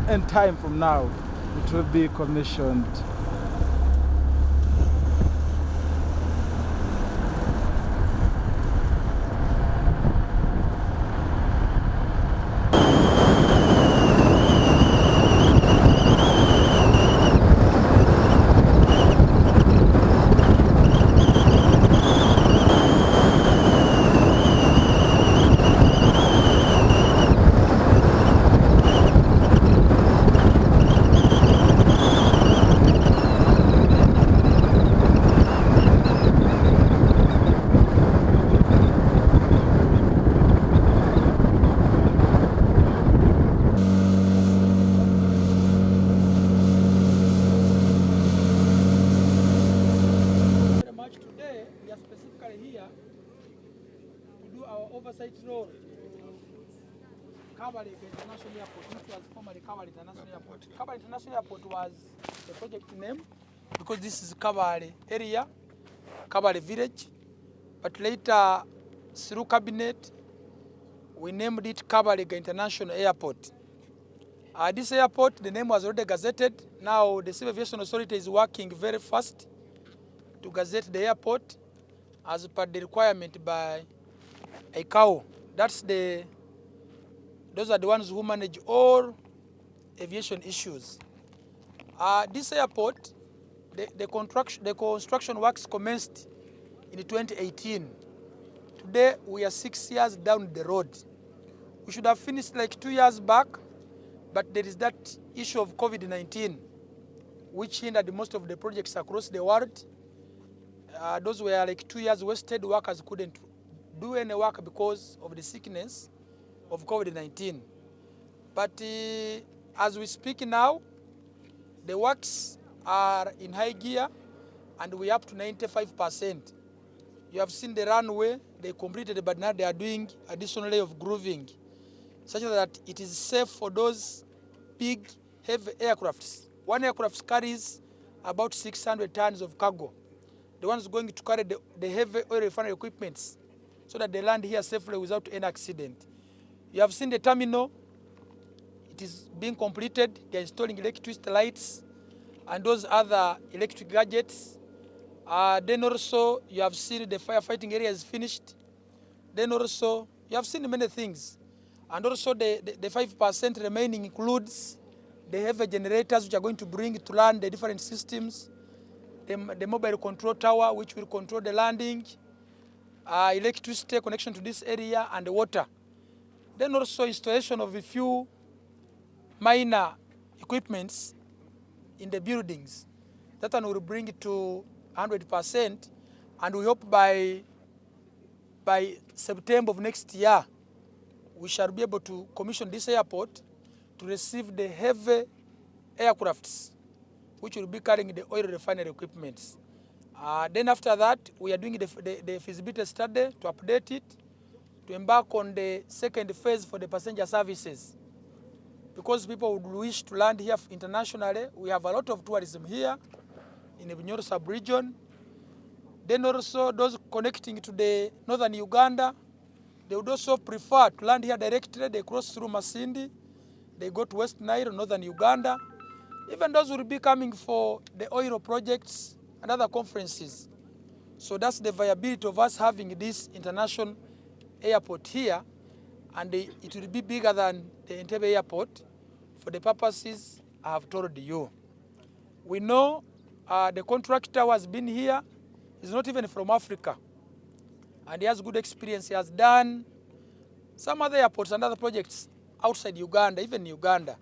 And time from now it will be commissioned. Oversight role Kabalega International Airport, which was formerly Kabalega International Airport. Kabalega International Airport was the project name because this is Kabalega area, Kabalega village. But later, through cabinet, we named it Kabalega International Airport. This airport, the name was already gazetted. Now the Civil Aviation Authority is working very fast to gazette the airport as per the requirement by ICAO. Those are the ones who manage all aviation issues. This airport, the construction works commenced in 2018. Today we are 6 years down the road. We should have finished like 2 years back, but there is that issue of COVID-19, which hindered most of the projects across the world. Those were like 2 years wasted. Workers couldn't do any work because of the sickness of COVID-19. But as we speak now, the works are in high gear and we are up to 95%. You have seen the runway, they completed, but now they are doing additional layer of grooving, such that it is safe for those big, heavy aircrafts. One aircraft carries about 600 tons of cargo. The ones going to carry the heavy oil refinery equipments, so that they land here safely without any accident. You have seen the terminal. It is being completed. They are installing electric lights and those other electric gadgets. Then also you have seen the firefighting area is finished. Then also you have seen many things. And also the 5% remaining includes the heavy generators which are going to bring to land the different systems, the mobile control tower which will control the landing, electricity connection to this area, and the water. Then also installation of a few minor equipments in the buildings. That one will bring it to 100%, and we hope by September of next year, we shall be able to commission this airport to receive the heavy aircrafts, which will be carrying the oil refinery equipments. Then after that, we are doing the feasibility study to update it, to embark on the second phase for the passenger services. Because people would wish to land here internationally, we have a lot of tourism here in the Bunyoro sub-region. Then also those connecting to the northern Uganda, they would also prefer to land here directly. They cross through Masindi, they go to West Nile, northern Uganda. Even those will be coming for the oil projects and other conferences. So that's the viability of us having this international airport here, and it will be bigger than the Int'l airport for the purposes I have told you. We know the contractor who has been here is not even from Africa, and he has good experience. He has done some other airports and other projects outside Uganda, even Uganda.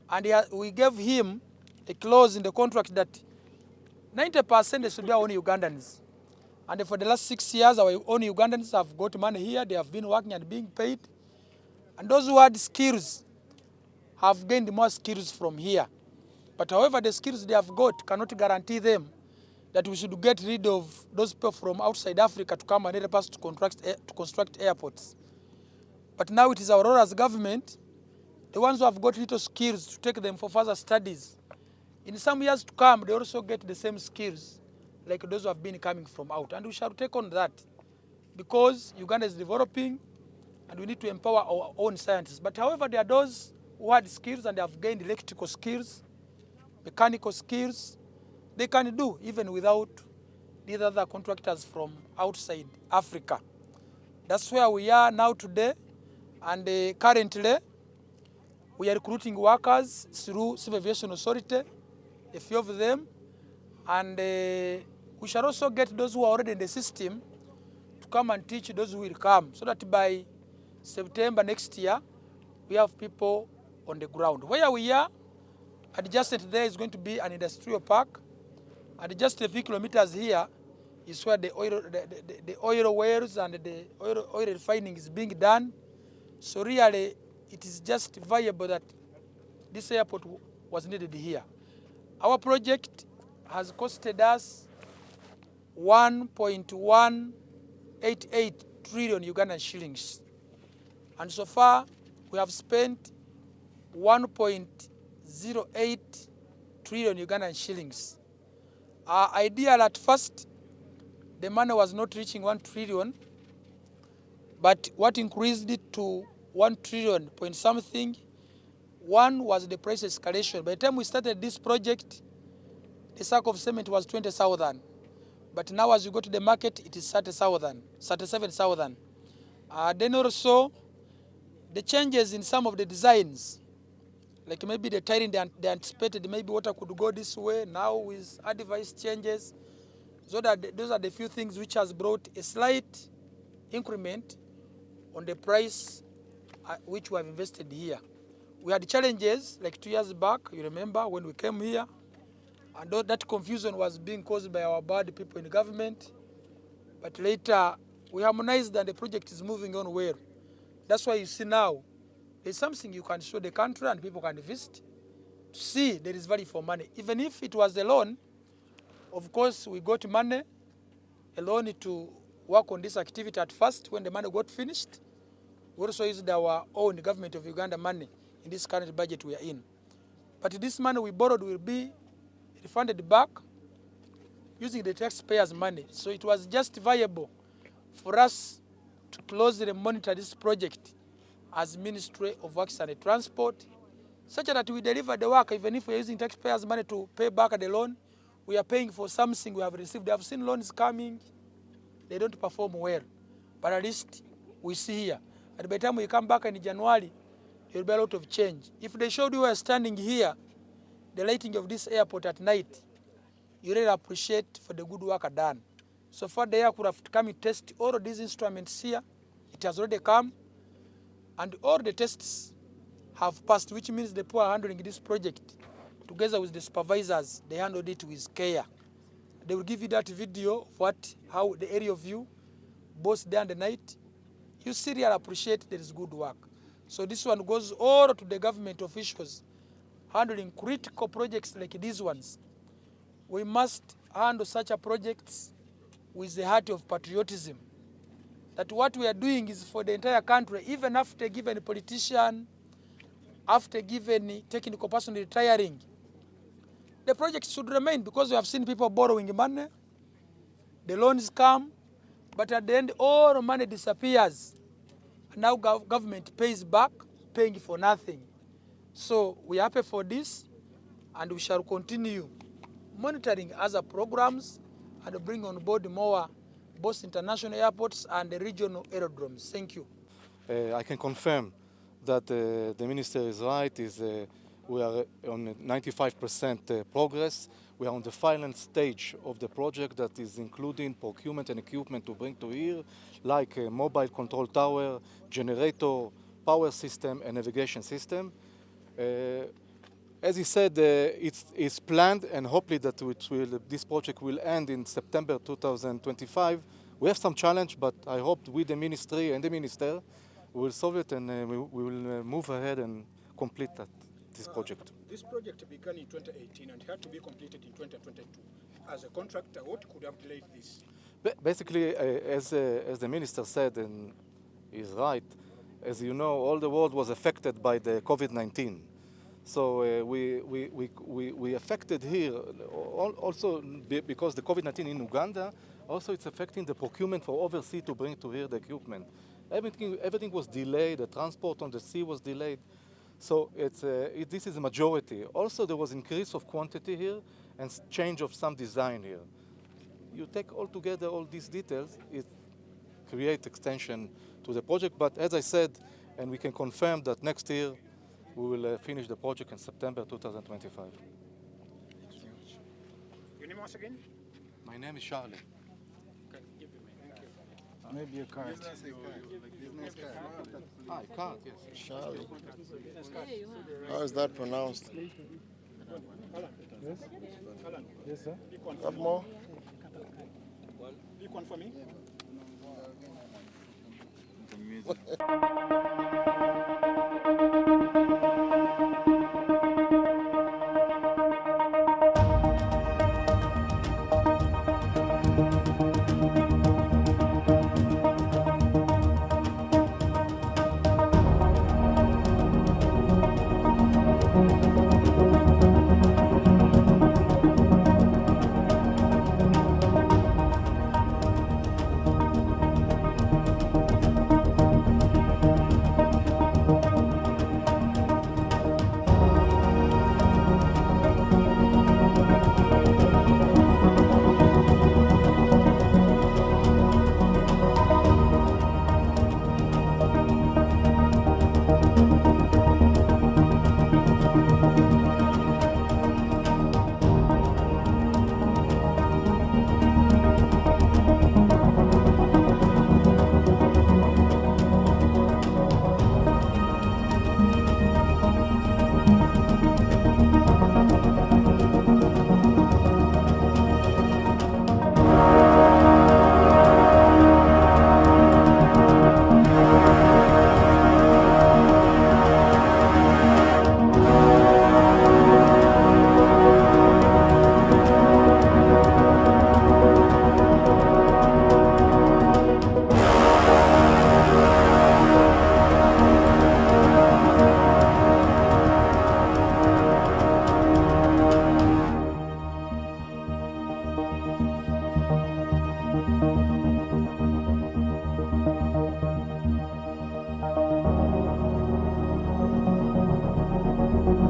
And we gave him a clause in the contract that 90% should be our own Ugandans. And for the last 6 years, our own Ugandans have got money here. They have been working and being paid. And those who had skills have gained more skills from here. But however, the skills they have got cannot guarantee them that we should get rid of those people from outside Africa to come and help us to construct airports. But now it is our role as government, the ones who have got little skills, to take them for further studies. In some years to come, they also get the same skills like those who have been coming from out. And we shall take on that, because Uganda is developing and we need to empower our own scientists. But however, there are those who had skills and they have gained electrical skills, mechanical skills. They can do even without these other contractors from outside Africa. That's where we are now today. And currently, we are recruiting workers through Civil Aviation Authority, a few of them. And we shall also get those who are already in the system to come and teach those who will come, so that by September next year, we have people on the ground. Where we are, adjacent there is going to be an industrial park. And just a few kilometers here is where the oil wells and the oil refining is being done. So really, it is just viable that this airport was needed here. Our project has costed us 1.188 trillion Ugandan shillings. And so far, we have spent 1.08 trillion Ugandan shillings. Ideal at first, the money was not reaching 1 trillion, But what increased it to 1 trillion point something, one was the price escalation. By the time we started this project, the sack of cement was 20,000. But now as you go to the market, it is 30,000, 37,000. Then also, the changes in some of the designs, like maybe the tiling they anticipated, maybe water could go this way. Now with advice changes, those are the few things which has brought a slight increment on the price which we have invested here. We had challenges like 2 years back, you remember, when we came here, and that confusion was being caused by our bad people in government. But later, we harmonized and the project is moving on well. That's why you see now, there's something you can show the country and people can visit to see there is value for money. Even if it was a loan, of course, we got money, a loan to work on this activity at first. When the money got finished, we also used our own government of Uganda money in this current budget we are in. But this money we borrowed will be refunded back using the taxpayers' money. So it was just viable for us to closely monitor this project as Ministry of Works and Transport, such that we deliver the work. Even if we're using taxpayers' money to pay back the loan, we are paying for something we have received. I've seen loans coming, they don't perform well. But at least we see here. And by the time we come back in January, there will be a lot of change. If they showed you were standing here, the lighting of this airport at night, you really appreciate for the good work done. So far the aircraft come and test all of these instruments here. It has already come, and all the tests have passed, which means the people are handling this project together with the supervisors. They handled it with care. They will give you that video of how the area view, both day and the night. You see really appreciate there is good work. So this one goes all to the government officials handling critical projects like these ones. We must handle such a projects with the heart of patriotism. That what we are doing is for the entire country, even after given a politician, after given technical person retiring, the project should remain, because we have seen people borrowing money, the loans come, but at the end all money disappears. And now government pays back, paying for nothing. So we are happy for this, and we shall continue monitoring other programs and bring on board more both international airports and the regional aerodromes. Thank you. I can confirm that the minister is right. We are on 95% progress. We are on the final stage of the project that is including procurement and equipment to bring to here, like a mobile control tower, generator, power system, and navigation system. As he said, it's planned, and hopefully that this project will end in September 2025. We have some challenge, but I hope with the ministry and the minister, we will solve it, and we will move ahead and complete this project. This project began in 2018 and had to be completed in 2022. As a contractor, what could have delayed this? Basically, as the minister said, and he's right, as you know, all the world was affected by the COVID-19. So we affected here also because the COVID-19 in Uganda, also it's affecting the procurement for overseas to bring to here the equipment. Everything was delayed, the transport on the sea was delayed. So this is a majority. Also there was increase of quantity here and change of some design here. You take all together all these details, it creates extension to the project. But as I said, and we can confirm that next year, we will finish the project in September 2025. Your name once again? My name is Charlie. Okay, give me. Thank you. Maybe a card. Ah, I can't, yes. Charlie. How is that pronounced? Yes? Yes, sir? Pick one for What me. more? Pick one for me.